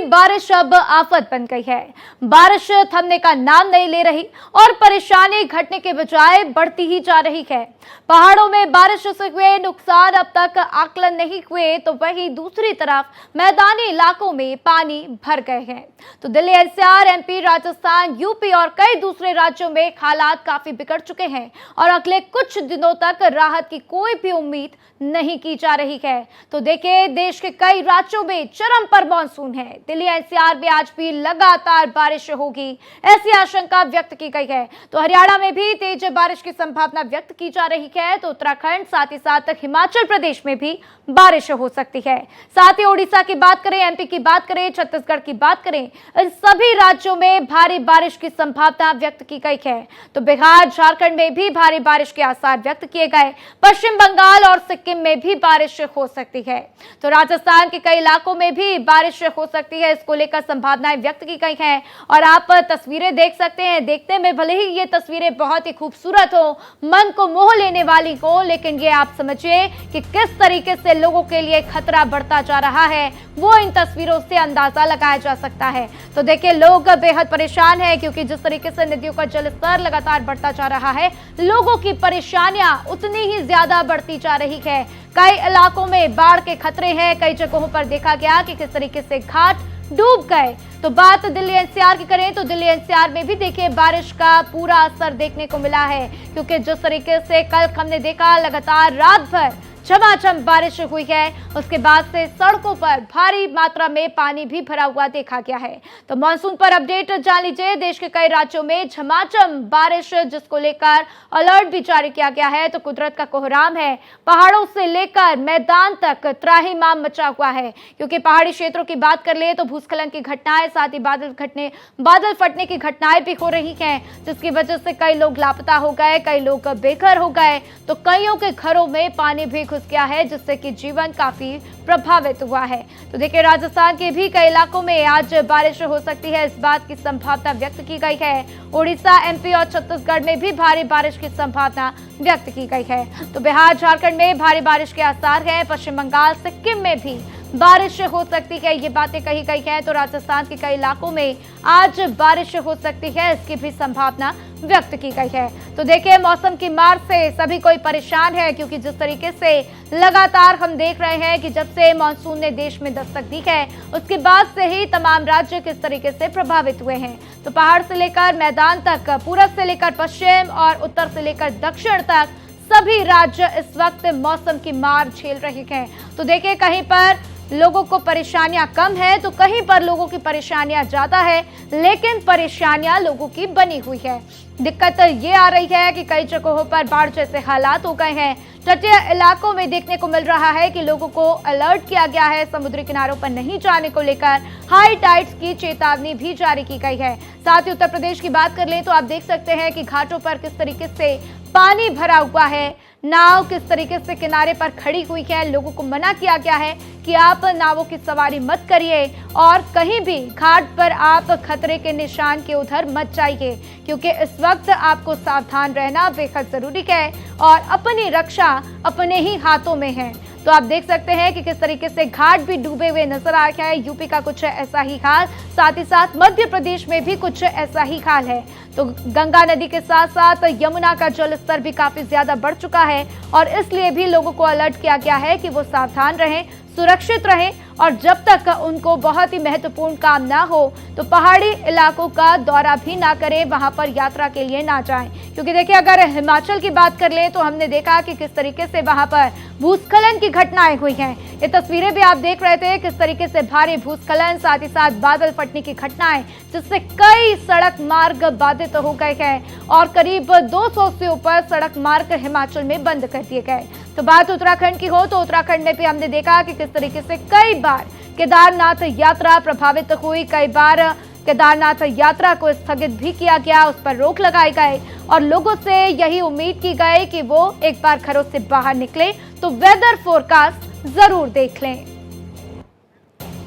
बारिश अब आफत बन गई है। बारिश थमने का नाम नहीं ले रही और परेशानी घटने के बजाय बढ़ती ही जा रही है। पहाड़ों में बारिश से हुए नुकसान अब तक आकलन नहीं हुए, तो वहीं दूसरी तरफ मैदानी इलाकों में पानी भर गए हैं। तो Delhi NCR, MP, Rajasthan, UP और कई दूसरे राज्यों में हालात काफी बिगड़ चुके हैं और अगले कुछ दिनों तक राहत की कोई भी उम्मीद नहीं की जा रही है। तो देखिए, देश के कई राज्यों में चरम पर मॉनसून है। दिल्ली एनसीआर में आज भी लगातार बारिश होगी, ऐसी आशंका व्यक्त की गई है। तो हरियाणा में भी तेज बारिश की संभावना व्यक्त की जा रही है। तो उत्तराखंड, साथ ही साथ हिमाचल प्रदेश में भी बारिश हो सकती है। साथ ही ओडिशा की बात करें, एमपी की बात करें, छत्तीसगढ़ की बात करें, इन सभी राज्यों में भारी बारिश की संभावना व्यक्त की गई है। तो बिहार, झारखंड में भी भारी बारिश के आसार व्यक्त किए गए। पश्चिम बंगाल और सिक्किम में भी बारिश हो सकती है। तो राजस्थान के कई इलाकों में भी बारिश हो सकती है, इसको लेकर संभावनाएं व्यक्त की गई हैं। और आप तस्वीरें देख सकते हैं। देखने में भले ही ये तस्वीरें बहुत ही खूबसूरत हो, मन को मोह लेने वाली हो, लेकिन ये आप समझिए कि किस तरीके से लोगों के लिए खतरा बढ़ता जा रहा है, वो इन तस्वीरों से अंदाजा लगाया जा सकता है। तो देखिए, लोग बेहद परेशान हैं, क्योंकि जिस तरीके से नदियों का जलस्तर लगातार बढ़ता जा रहा है, लोगों की परेशानियां उतनी ही ज्यादा बढ़ती जा रही है। कई इलाकों में बाढ़ के खतरे हैं। कई जगहों पर देखा गया कि किस तरीके से घाट डूब गए। तो बात दिल्ली एनसीआर की करें तो दिल्ली एनसीआर में भी देखिए बारिश का पूरा असर देखने को मिला है, क्योंकि जिस तरीके से कल हमने देखा लगातार रात भर झमाझम बारिश हुई है, उसके बाद से सड़कों पर भारी मात्रा में पानी भी भरा हुआ देखा गया है। तो मानसून पर अपडेट जान लीजिए। देश के कई राज्यों में झमाझम बारिश, जिसको लेकर अलर्ट भी जारी किया गया है। तो कुदरत का कोहराम है, पहाड़ों से लेकर मैदान तक त्राहिमाम मचा हुआ है। क्योंकि पहाड़ी क्षेत्रों की बात कर ले तो भूस्खलन की घटनाएं, साथ ही बादल फटने की घटनाएं भी हो रही हैं, जिसकी वजह से कई लोग लापता हो गए, कई लोग बेघर हो गए। तो कईयों के घरों में पानी भी घुस गया है, जिससे कि जीवन काफी प्रभावित हुआ है। तो देखिए, राजस्थान के भी कई इलाकों में आज बारिश हो सकती है, इस बात की संभावना व्यक्त की गई है। ओडिशा, एमपी और छत्तीसगढ़ में भी भारी बारिश की संभावना व्यक्त की गई है। तो बिहार, झारखंड में भारी बारिश के आसार हैं। पश्चिम बंगाल, सिक्किम में भी बारिश हो सकती है, ये बातें कही गई है। तो राजस्थान के कई इलाकों में आज बारिश हो सकती है, इसकी भी संभावना व्यक्त की गई है। तो देखिए, मौसम की मार से सभी कोई परेशान है, क्योंकि जिस तरीके से लगातार हम देख रहे हैं कि जब से मॉनसून ने देश में दस्तक दी है, उसके बाद से ही तमाम राज्य किस तरीके से प्रभावित हुए हैं। तो पहाड़ से लेकर मैदान तक, पूरब से लेकर पश्चिम और उत्तर से लेकर दक्षिण तक सभी राज्य इस वक्त मौसम की मार झेल रहे हैं। तो देखिए, कहीं पर लोगों को परेशानियां कम है, तो कहीं पर लोगों की परेशानियां ज्यादा है, लेकिन परेशानियां लोगों की बनी हुई है। दिक्कत ये आ रही है कि कई जगहों पर बाढ़ जैसे हालात हो गए हैं। तटीय इलाकों में देखने को मिल रहा है कि लोगों को अलर्ट किया गया है। समुद्री किनारों पर नहीं जाने को लेकर हाई टाइड्स की चेतावनी भी जारी की गई है। साथ ही उत्तर प्रदेश की बात कर लें तो आप देख सकते हैं कि घाटों पर किस तरीके से पानी भरा हुआ है। नाव किस तरीके से किनारे पर खड़ी हुई है। लोगों को मना किया गया है कि आप नावों की सवारी मत करिए और कहीं भी घाट पर आप खतरे के निशान के उधर मत जाइए, क्योंकि इस वक्त आपको सावधान रहना बेहद जरूरी है और अपनी रक्षा अपने ही हाथों में है। तो आप देख सकते हैं कि किस तरीके से घाट भी डूबे हुए नजर आ रहा है। यूपी का कुछ ऐसा ही हाल, साथ ही साथ मध्य प्रदेश में भी कुछ ऐसा ही हाल है। तो गंगा नदी के साथ साथ यमुना का जलस्तर भी काफी ज्यादा बढ़ चुका है और इसलिए भी लोगों को अलर्ट किया गया है कि वो सावधान रहें, सुरक्षित रहें और जब तक उनको बहुत ही महत्वपूर्ण काम ना हो तो पहाड़ी इलाकों का दौरा भी ना करें, वहां पर यात्रा के लिए ना जाएं। क्योंकि देखिए, अगर हिमाचल की बात कर ले तो हमने देखा कि किस तरीके से वहां पर भूस्खलन की घटनाएं हुई हैं। ये तस्वीरें भी आप देख रहे थे, किस तरीके से भारी भूस्खलन, साथ ही साथ बादल फटने की घटनाएं, जिससे कई सड़क मार्ग बाधित हो गए हैं और करीब 200 से ऊपर सड़क मार्ग हिमाचल में बंद कर दिए गए। तो बात उत्तराखंड की हो तो उत्तराखंड में भी हमने देखा कि किस तरीके से कई बार केदारनाथ यात्रा प्रभावित हुई। कई बार केदारनाथ यात्रा को स्थगित भी किया गया, उस पर रोक लगाई गई और लोगों से यही उम्मीद की गई कि वो एक बार घरों से बाहर निकले तो वेदर फोरकास्ट जरूर देख लें।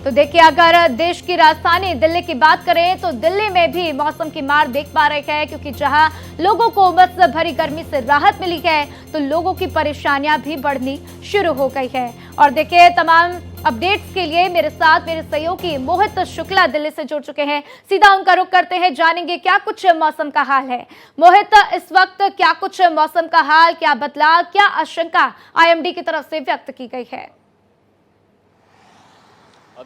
तो देखिए, अगर देश की राजधानी दिल्ली की बात करें तो दिल्ली में भी मौसम की मार देख पा रहे हैं, क्योंकि जहां लोगों को उमस भरी गर्मी से राहत मिली है तो लोगों की परेशानियां भी बढ़नी शुरू हो गई है। और देखिए, तमाम अपडेट्स के लिए मेरे साथ मेरे सहयोगी मोहित शुक्ला दिल्ली से जुड़ चुके हैं। सीधा उनका रुख करते हैं, जानेंगे क्या कुछ मौसम का हाल है। मोहित, इस वक्त क्या कुछ मौसम का हाल, क्या बदलाव, क्या आशंका आईएमडी की तरफ से व्यक्त की गई है?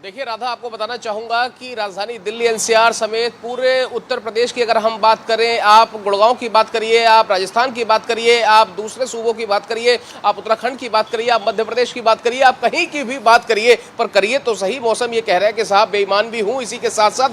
देखिए राधा, आपको बताना चाहूंगा कि राजधानी दिल्ली एनसीआर समेत पूरे उत्तर प्रदेश की अगर हम बात करें, आप गुड़गांव की बात करिए, आप राजस्थान की बात करिए, आप दूसरे सूबों की बात करिए, आप उत्तराखंड की बात करिए, आप मध्य प्रदेश की बात करिए, आप कहीं की भी बात करिए, पर करिए तो सही। मौसम ये कह रहा है कि साहब बेईमान भी हूँ। इसी के साथ साथ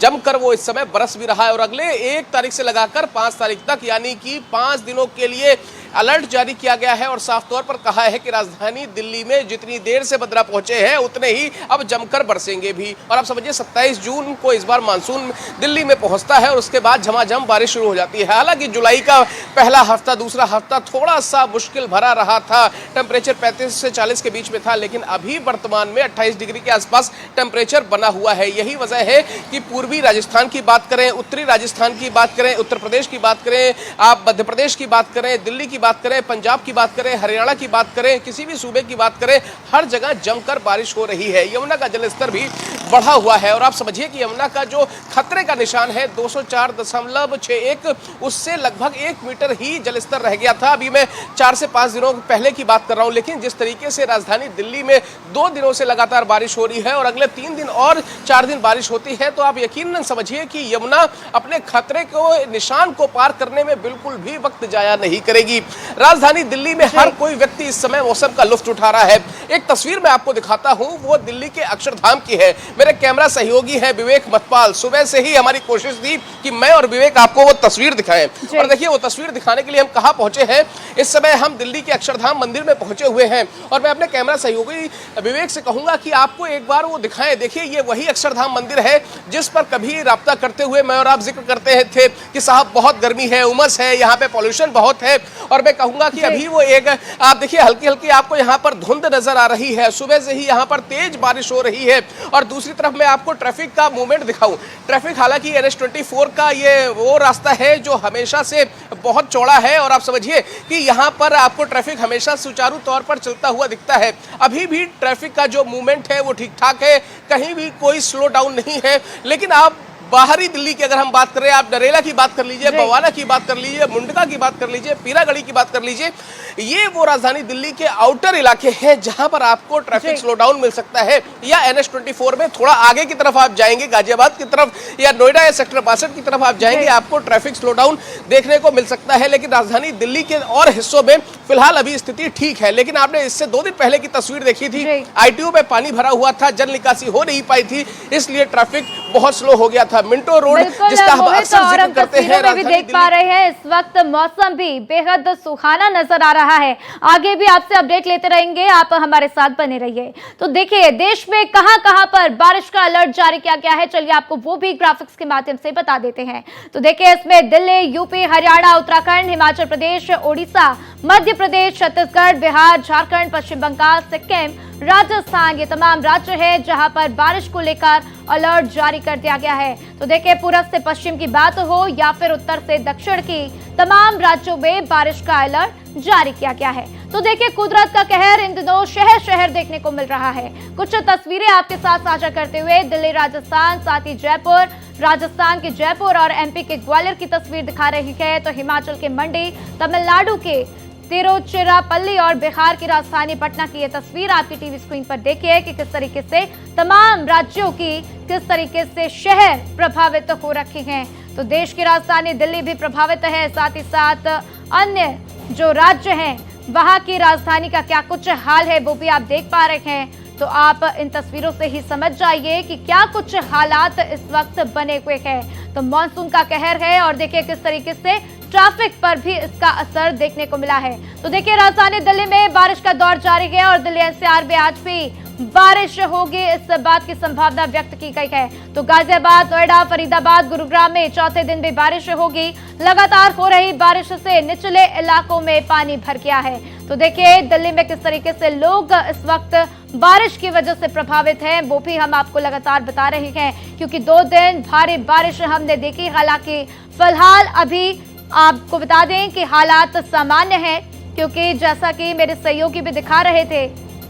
जमकर वो इस समय बरस भी रहा है और अगले 1 तारीख से लगाकर 5 तारीख तक यानी कि 5 दिनों के लिए अलर्ट जारी किया गया है और साफ तौर पर कहा है कि राजधानी दिल्ली में जितनी देर से बदरा पहुंचे हैं उतने ही अब जमकर बरसेंगे भी। और आप समझिए 27 जून को इस बार मानसून दिल्ली में पहुंचता है और उसके बाद झमाझम बारिश शुरू हो जाती है। हालांकि जुलाई का पहला हफ्ता, दूसरा हफ्ता थोड़ा सा मुश्किल भरा रहा था। टेम्परेचर 35 से 40 के बीच में था, लेकिन अभी वर्तमान में 28 डिग्री के आसपास टेम्परेचर बना हुआ है। यही वजह है कि पूर्वी राजस्थान की बात करें, उत्तरी राजस्थान की बात करें, उत्तर प्रदेश की बात करें, आप मध्य प्रदेश की बात करें, दिल्ली की बात करें, पंजाब की बात करें, हरियाणा की बात करें, किसी भी सूबे की बात करें, हर जगह जमकर बारिश हो रही है। यमुना का जलस्तर भी बढ़ा हुआ है और आप समझिए कि यमुना का जो खतरे का निशान है 204.61, उससे लगभग 1 मीटर ही जलस्तर रह गया था। अभी मैं 4 से 5 दिनों पहले की बात कर रहा हूं, लेकिन जिस तरीके से राजधानी दिल्ली में 2 दिनों से लगातार बारिश हो रही है और अगले 3 दिन और 4 दिन बारिश होती है, तो आप यकीनन समझिए कि यमुना अपने खतरे को, निशान को पार करने में बिल्कुल भी वक्त जाया नहीं करेगी। राजधानी दिल्ली में हर कोई व्यक्ति इस समय मौसम का लुत्फ उठा रहा है। एक तस्वीर मैं आपको दिखाता हूं, वो दिल्ली के अक्षरधाम की है। मेरे कैमरा सहयोगी हैं विवेक मतपाल। सुबह से ही हमारी कोशिश थी कि मैं और विवेक आपको वो तस्वीर दिखाएं और देखिए वो तस्वीर दिखाने के लिए हम कहां पहुंचे हैं। इस समय हम दिल्ली के अक्षरधाम मंदिर में पहुंचे हुए हैं और मैं अपने कैमरा सहयोगी विवेक से कहूंगा कि आपको एक बार वो दिखाएं। देखिए ये वही अक्षरधाम मंदिर है जिस पर कभी राब्ता करते हुए मैं और आप जिक्र करते थे कि साहब बहुत गर्मी है, उमस है, यहाँ पे पॉल्यूशन बहुत है। और मैं कहूंगा कि अभी वो एक आप देखिए हल्की हल्की आपको यहाँ पर धुंध नजर आ रही है। सुबह से ही यहाँ पर तेज बारिश हो रही है और दूसरी तरफ मैं आपको ट्रैफिक का मूवमेंट दिखाऊं। ट्रैफिक हालांकि NH-24 का ये वो रास्ता है जो हमेशा से बहुत चौड़ा है और आप समझिए कि यहाँ पर आपको ट्रैफिक हमेशा सुचारू तौर पर चलता हुआ दिखता है। अभी भी ट्रैफिक का जो मूवमेंट है वो ठीक ठाक है, कहीं भी कोई स्लो डाउन नहीं है। लेकिन आप बाहरी दिल्ली की अगर हम बात करें, आप नरेला की बात कर लीजिए, बवाला की बात कर लीजिए, मुंडका की बात कर लीजिए, पीरागढ़ी की बात कर लीजिए, ये वो राजधानी दिल्ली के आउटर इलाके हैं जहां पर आपको ट्रैफिक स्लो डाउन मिल सकता है। या NH-24 में थोड़ा आगे की तरफ आप जाएंगे, गाजियाबाद की तरफ या नोएडा या सेक्टर 62 की तरफ आप जाएंगे, आपको ट्रैफिक स्लो डाउन देखने को मिल सकता है। लेकिन राजधानी दिल्ली के और हिस्सों में फिलहाल अभी स्थिति ठीक है। लेकिन आपने इससे 2 दिन पहले की तस्वीर देखी थी, ITO में पानी भरा हुआ था, जल निकासी हो नहीं पाई थी, इसलिए ट्रैफिक बहुत स्लो हो गया था। मिंटो रोड जिसका हम अक्सर जिक्र करते हैं, में भी देख पा रहे हैं इस वक्त मौसम भी बेहद सुहाना नजर आ रहा है। आगे भी आपसे अपडेट लेते रहेंगे, आप हमारे साथ बने रहिए। तो देखिए देश में कहां-कहां पर बारिश का अलर्ट जारी किया गया है, चलिए आपको वो भी ग्राफिक्स के माध्यम से बता देते हैं। तो देखिए इसमें दिल्ली, यूपी, हरियाणा, उत्तराखंड, हिमाचल प्रदेश, ओडिशा, मध्य प्रदेश, छत्तीसगढ़, बिहार, झारखंड, पश्चिम बंगाल, सिक्किम, राजस्थान, ये तमाम राज्य हैं जहां पर बारिश को लेकर अलर्ट जारी कर दिया गया है। तो देखिए पूरब से पश्चिम की बात हो या फिर उत्तर से दक्षिण की, तमाम राज्यों में बारिश का अलर्ट जारी किया गया है। तो देखिए कुदरत का कहर इन दिनों शहर शहर देखने को मिल रहा है। कुछ तस्वीरें आपके साथ साझा करते हुए दिल्ली, राजस्थान, साथ ही जयपुर, राजस्थान के जयपुर और MP के ग्वालियर की तस्वीर दिखा रही है। तो हिमाचल के मंडी, तमिलनाडु के तिरुचिरापल्ली और बिहार की राजधानी पटना की ये तस्वीर आपकी टीवी स्क्रीन पर देखिए कि किस तरीके से तमाम राज्यों की किस तरीके से शहर प्रभावित हो रखे हैं। तो देश की राजधानी दिल्ली भी प्रभावित है, साथ ही साथ अन्य जो राज्य हैं वहां की राजधानी का क्या कुछ हाल है वो भी आप देख पा रहे हैं। तो आप इन तस्वीरों से ही समझ जाइए कि क्या कुछ हालात इस वक्त बने हुए हैं। तो मानसून का कहर है और देखिए किस तरीके से ट्रैफिक पर भी इसका असर देखने को मिला है। तो देखिए राजधानी दिल्ली में बारिश का दौर जारी है और दिल्ली NCR में आज भी बारिश होगी, इस बात की संभावना व्यक्त की गई है। तो गाजियाबाद, नोएडा, फरीदाबाद, गुरुग्राम में चौथे दिन भी बारिश होगी। लगातार हो रही बारिश से निचले इलाकों में पानी भर गया है। तो देखिए दिल्ली में किस तरीके से लोग इस वक्त बारिश की वजह से प्रभावित हैं, वो भी हम आपको लगातार बता रहे हैं, क्योंकि 2 दिन भारी बारिश हमने देखी। हालांकि फिलहाल अभी आपको बता दें कि हालात सामान्य हैं, क्योंकि जैसा कि मेरे सहयोगी भी दिखा रहे थे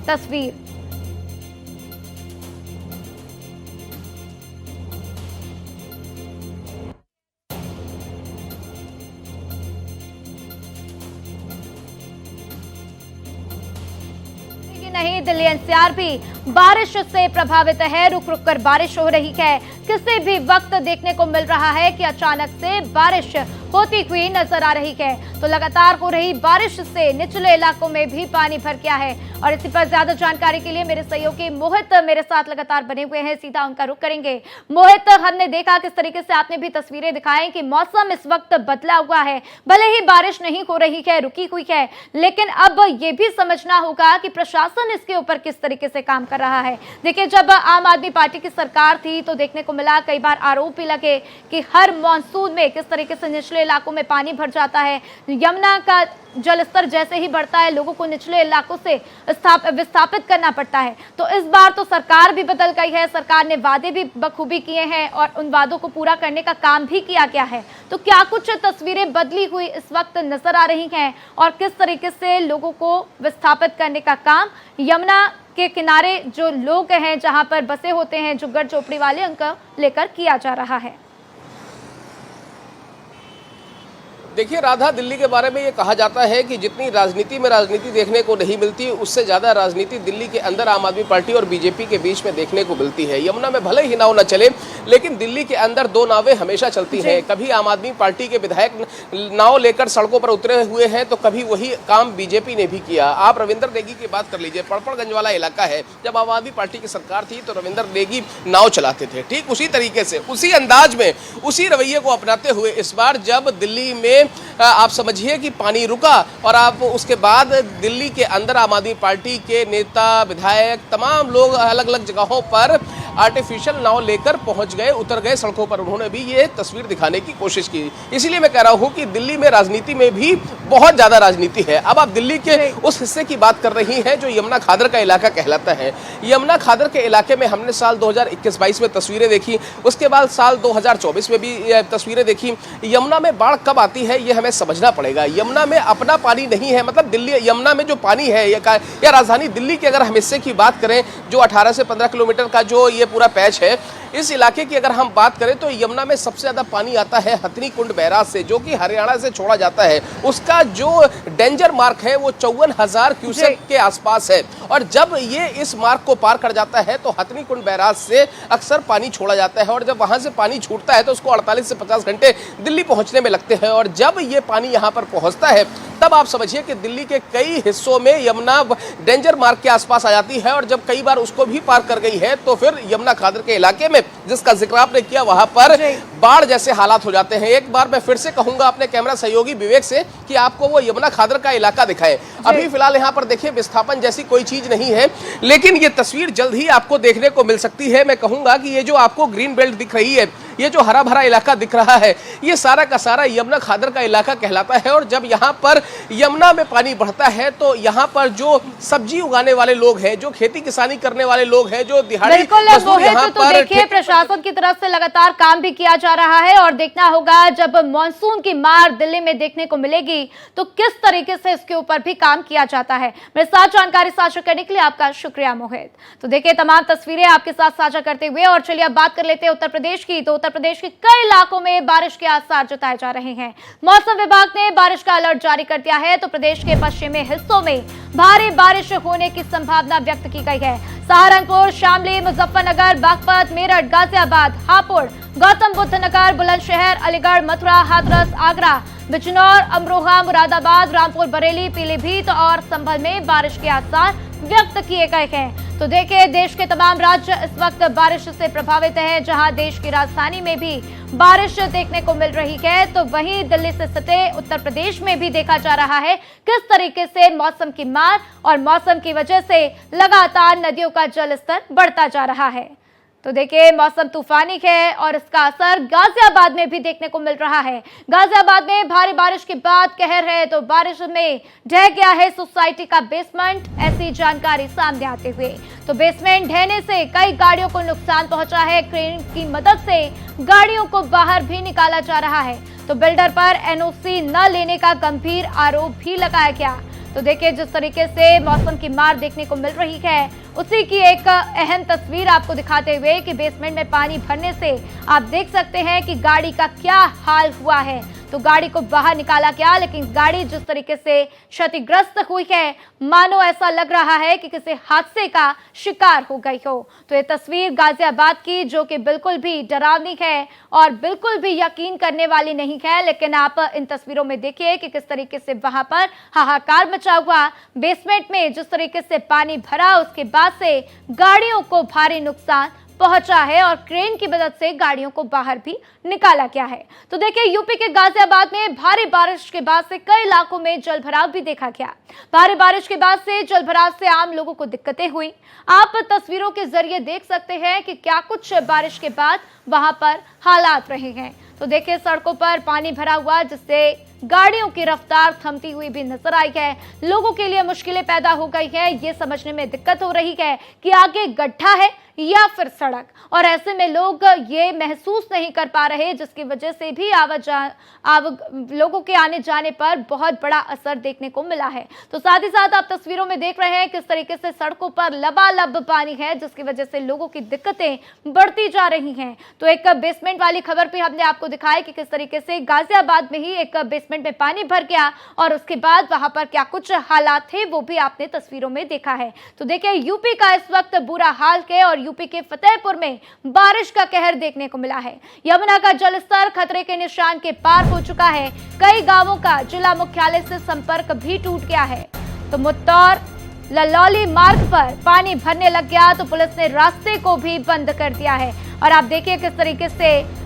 तस्वीर, नहीं, दिल्ली एनसीआर भी बारिश से प्रभावित है। रुक रुक कर बारिश हो रही है। किसी भी वक्त देखने को मिल रहा है कि अचानक से बारिश होती हुई नजर आ रही है। तो लगातार हो रही बारिश से निचले इलाकों में भी पानी भर गया है। और इसी पर ज्यादा जानकारी के लिए मेरे सहयोगी मोहित मेरे साथ लगातार बने हुए हैं, सीधा उनका रुख करेंगे। मोहित, हमने देखा किस तरीके से आपने भी तस्वीरें दिखाई कि मौसम इस वक्त बदला हुआ है, भले ही बारिश नहीं हो रही है, रुकी हुई है, लेकिन अब ये भी समझना होगा कि प्रशासन इसके ऊपर किस तरीके से काम कर रहा है। देखिए, जब आम आदमी पार्टी की सरकार थी तो देखने को मिला, कई बार आरोप भी लगे कि हर मॉनसून में किस तरीके से निचले इलाकों में पानी भर जाता है। यमुना का जलस्तर जैसे ही बढ़ता है, लोगों को निचले इलाकों से विस्थापित करना पड़ता है। तो इस बार तो सरकार भी बदल गई है, सरकार ने वादे भी बखूबी किए हैं और उन वादों को पूरा करने का काम भी किया गया है। तो क्या कुछ तस्वीरें बदली हुई इस वक्त नजर आ रही हैं और किस तरीके से लोगों को विस्थापित करने का काम यमुना के किनारे जो लोग हैं, जहां पर बसे होते हैं झुग्गड़ झोपड़ी वाले, उनका लेकर किया जा रहा है? देखिए राधा, दिल्ली के बारे में ये कहा जाता है कि जितनी राजनीति में राजनीति देखने को नहीं मिलती, उससे ज़्यादा राजनीति दिल्ली के अंदर आम आदमी पार्टी और बीजेपी के बीच में देखने को मिलती है। यमुना में भले ही नाव न चले, लेकिन दिल्ली के अंदर दो नावें हमेशा चलती हैं। कभी आम आदमी पार्टी के विधायक नाव लेकर सड़कों पर उतरे हुए हैं, तो कभी वही काम बीजेपी ने भी किया। आप रविंदर नेगी की बात कर लीजिए, पड़पड़गंज वाला इलाका है, जब आम आदमी पार्टी की सरकार थी तो रविंदर नेगी नाव चलाते थे। ठीक उसी तरीके से, उसी अंदाज में, उसी रवैये को अपनाते हुए इस बार जब दिल्ली में आप समझिए कि पानी रुका और आप उसके बाद दिल्ली के अंदर आम आदमी पार्टी के नेता, विधायक, तमाम लोग अलग अलग जगहों पर आर्टिफिशियल नाव लेकर पहुंच गए, उतर गए सड़कों पर। उन्होंने भी ये तस्वीर दिखाने की कोशिश की। इसीलिए मैं कह रहा हूं कि दिल्ली में राजनीति में भी बहुत ज्यादा राजनीति है। अब आप दिल्ली के उस हिस्से की बात कर रही हैं जो यमुना खादर का इलाका कहलाता है। यमुना खादर के इलाके में हमने साल 2021-22 में तस्वीरें देखी, उसके बाद साल 2024 में भी तस्वीरें देखी। यमुना में बाढ़ कब आती है ये हमें समझना पड़ेगा। यमुना में अपना पानी नहीं है, मतलब दिल्ली यमुना में जो पानी है या राजधानी दिल्ली के अगर हम हिस्से की बात करें, जो 18 से 15 किलोमीटर का जो ये पूरा पैच है, इस इलाके की अगर हम बात करें तो यमुना में सबसे ज्यादा पानी आता है हथनी कुंड बैराज से, जो कि हरियाणा से छोड़ा जाता है। उसका जो डेंजर मार्क है वो 54,000 क्यूसेक के आसपास है। और जब ये इस मार्क को पार कर जाता है तो हथनी कुंड बैराज से अक्सर पानी छोड़ा जाता है, और जब वहां से पानी छूटता है तो उसको 48 से 50 घंटे दिल्ली पहुंचने में लगते हैं। और जब ये पानी यहाँ पर पहुंचता है तब आप समझिए कि दिल्ली के कई हिस्सों में यमुना डेंजर मार्क के आसपास आ जाती है, और जब कई बार उसको भी पार कर गई है तो फिर यमुना खादर के इलाके में, जिसका जिक्र आपने किया, वहां पर बाढ़ जैसे हालात हो जाते हैं। एक बार मैं फिर से कहूंगा अपने कैमरा सहयोगी विवेक से कि आपको वो यमुना खादर का इलाका दिखाए। अभी फिलहाल यहाँ पर देखिए विस्थापन जैसी कोई चीज नहीं है, लेकिन ये तस्वीर जल्द ही आपको देखने को मिल सकती है। मैं कहूंगा कि ये जो आपको ग्रीन बेल्ट दिख रही है, ये जो हरा भरा इलाका दिख रहा है, ये सारा का सारा यमुना खादर का इलाका कहलाता है। और जब यहाँ पर यमुना में पानी बढ़ता है तो यहाँ पर जो सब्जी उगाने वाले लोग हैं, जो खेती किसानी करने वाले लोग हैं, जो दिहाड़ी मजदूर यहाँ पर, देखिए प्रशासन की तरफ से लगातार काम भी किया जा रहा है। और देखना होगा जब मॉनसून की मार दिल्ली में देखने को मिलेगी तो किस तरीके से इसके ऊपर भी काम किया जाता है। मेरे साथ जानकारी साझा करने के लिए आपका शुक्रिया मोहित। तो देखिए तमाम तस्वीरें आपके साथ साझा करते हुए, और चलिए अब बात कर लेते हैं उत्तर प्रदेश की। तो उत्तर प्रदेश के कई इलाकों में बारिश के आसार जताए जा रहे हैं। मौसम विभाग ने बारिश का अलर्ट जारी कर दिया है, तो प्रदेश के पश्चिमी हिस्सों में भारी बारिश होने की संभावना व्यक्त की गई है। सहारनपुर, शामली, मुजफ्फरनगर, बागपत, मेरठ, गाजियाबाद, हापुड़, गौतम बुद्ध नगर, बुलंदशहर, अलीगढ़, मथुरा, हाथरस, आगरा, बिजनौर, अमरोहा, मुरादाबाद, रामपुर, बरेली, पीलीभीत और संभल में बारिश के आसार व्यक्त किए गए हैं। तो देखिए देश के तमाम राज्य इस वक्त बारिश से प्रभावित हैं, जहां देश की राजधानी में भी बारिश देखने को मिल रही है, तो वहीं दिल्ली से सटे उत्तर प्रदेश में भी देखा जा रहा है किस तरीके से मौसम की मार और मौसम की वजह से लगातार नदियों का जलस्तर बढ़ता जा रहा है। तो देखिए मौसम तूफानी है और इसका असर गाजियाबाद में भी देखने को मिल रहा है। गाजियाबाद में भारी बारिश के बाद कहर है, तो बारिश में ढह गया है सोसाइटी का बेसमेंट, ऐसी जानकारी सामने आते हुए। तो बेसमेंट ढहने से कई गाड़ियों को नुकसान पहुंचा है। क्रेन की मदद से गाड़ियों को बाहर भी निकाला जा रहा है। तो बिल्डर पर एनओसी न लेने का गंभीर आरोप भी लगाया गया। तो देखिए जिस तरीके से मौसम की मार देखने को मिल रही है उसी की एक अहम तस्वीर आपको दिखाते हुए कि बेसमेंट में पानी भरने से आप देख सकते हैं कि गाड़ी का क्या हाल हुआ है। तो गाड़ी को बाहर निकाला गया, लेकिन गाड़ी जिस तरीके से क्षतिग्रस्त हुई है, मानो ऐसा लग रहा है कि किसी हादसे का शिकार हो गई हो। तो ये तस्वीर गाजियाबाद की, जो कि बिल्कुल भी डरावनी है और बिल्कुल भी यकीन करने वाली नहीं है। लेकिन आप इन तस्वीरों में देखिए कि किस तरीके से वहां पर हाहाकार मचा हुआ, बेसमेंट में जिस तरीके से पानी भरा, उसके बाद से गाड़ियों को भारी नुकसान पहुंचा है और क्रेन की मदद से गाड़ियों को बाहर भी निकाला गया है। तो देखिए, यूपी के गाजियाबाद में भारी बारिश के बाद से कई इलाकों में जलभराव भी देखा गया। भारी बारिश के बाद से जलभराव से आम लोगों को दिक्कतें हुई। आप तस्वीरों के जरिए देख सकते हैं कि क्या कुछ बारिश के बाद वहां पर हालात रहे हैं। तो देखिए, सड़कों पर पानी भरा हुआ, जिससे गाड़ियों की रफ्तार थमती हुई भी नजर आई है। लोगों के लिए मुश्किलें पैदा हो गई है। ये समझने में दिक्कत हो रही है कि आगे गड्ढा है या फिर सड़क, और ऐसे में लोग ये महसूस नहीं कर पा रहे, जिसकी वजह से भी लोगों के आने जाने पर बहुत बड़ा असर देखने को मिला है। तो साथ ही साथ आप तस्वीरों में देख रहे हैं किस तरीके से सड़कों पर लबालब पानी है, जिसकी वजह से लोगों की दिक्कतें बढ़ती जा रही हैं। तो एक बेसमेंट वाली खबर भी हमने आपको दिखाई कि किस तरीके से गाजियाबाद में ही एक बेसमेंट में पानी भर गया और उसके बाद वहां पर क्या कुछ हालात थे, वो भी आपने तस्वीरों में देखा है। तो देखिए, यूपी का इस वक्त बुरा हाल है और यूपी के फतेहपुर में बारिश का कहर देखने को मिला है। यमुना का जलस्तर खतरे के निशान के पार हो चुका है। कई गांवों का जिला मुख्यालय से संपर्क भी टूट गया है। तो मुत्तौर ललौली मार्ग पर पानी भरने लग गया, तो पुलिस ने रास्ते को भी बंद कर दिया है। और आप देखिए किस तरीके से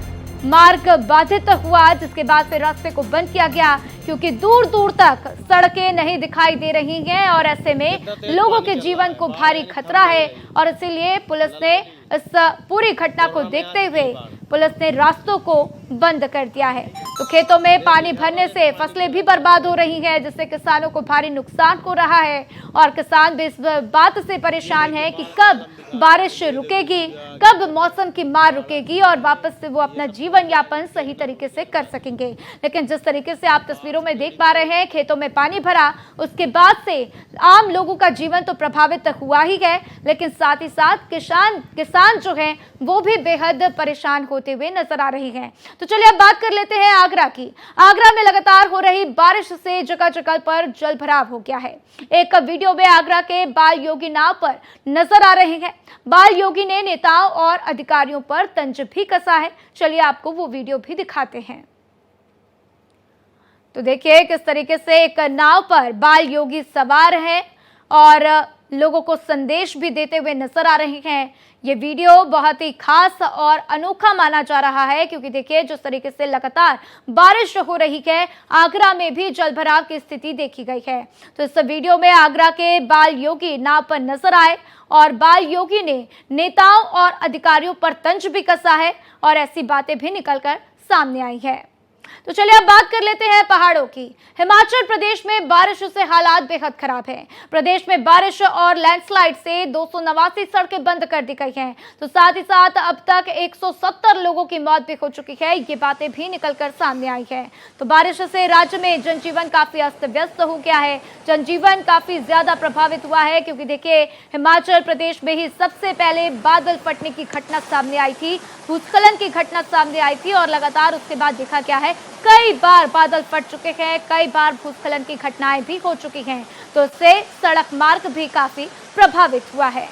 मार्ग बाधित हुआ, जिसके बाद से रास्ते को बंद किया गया, क्योंकि दूर दूर तक सड़कें नहीं दिखाई दे रही हैं और ऐसे में लोगों के जीवन को भारी खतरा है। और इसीलिए पुलिस ने इस पूरी घटना को देखते हुए पुलिस ने रास्तों को बंद कर दिया है। तो खेतों में पानी भरने से फसलें भी बर्बाद हो रही हैं, जिससे किसानों को भारी नुकसान हो रहा है। और किसान भी इस बात से परेशान है कि कब बारिश रुकेगी, कब मौसम की मार रुकेगी और वापस से वो अपना जीवन यापन सही तरीके से कर सकेंगे। लेकिन जिस तरीके से आप तस्वीरों में देख पा रहे हैं, खेतों में पानी भरा, उसके बाद से आम लोगों का जीवन तो प्रभावित हुआ ही है, लेकिन साथ ही साथ किसान जो हैं वो भी बेहद परेशान होते हुए नजर आ रही हैं। तो चलिए अब बात कर लेते हैं आगरा की। आगरा में लगातार हो रही बारिश से जगह जगह पर जलभराव हो गया है। एक वीडियो में आगरा के बाल योगी नाव पर नजर आ रहे हैं। बाल योगी ने नेताओं और अधिकारियों पर तंज भी कसा है। चलिए आपको वो वीडियो भी दिखाते हैं। तो देखिए किस तरीके से एक नाव पर बाल योगी सवार हैं और लोगों को संदेश भी देते हुए नजर आ रहे हैं। ये वीडियो बहुत ही खास और अनोखा माना जा रहा है, क्योंकि देखिए जिस तरीके से लगातार बारिश हो रही है, आगरा में भी जलभराव की स्थिति देखी गई है। तो इस वीडियो में आगरा के बाल योगी नाव पर नजर आए और बाल योगी ने नेताओं और अधिकारियों पर तंज भी कसा है और ऐसी बातें भी निकलकर सामने आई है। तो चलिए अब बात कर लेते हैं पहाड़ों की। हिमाचल प्रदेश में बारिश से हालात बेहद खराब हैं। प्रदेश में बारिश और लैंडस्लाइड से 289 सड़कें बंद कर दी गई हैं। तो साथ ही साथ अब तक 170 लोगों की मौत भी हो चुकी है। ये बातें भी निकलकर सामने आई है। तो बारिश से राज्य में जनजीवन काफी अस्त व्यस्त हो गया है। जनजीवन काफी ज्यादा प्रभावित हुआ है, क्योंकि देखिए हिमाचल प्रदेश में ही सबसे पहले बादल फटने की घटना सामने आई थी, भूस्खलन की घटना सामने आई थी और लगातार उसके बाद देखा गया है कई बार बादल फट चुके हैं, कई बार भूस्खलन की घटनाएं भी हो चुकी हैं। तो इससे सड़क मार्ग भी काफी प्रभावित हुआ है।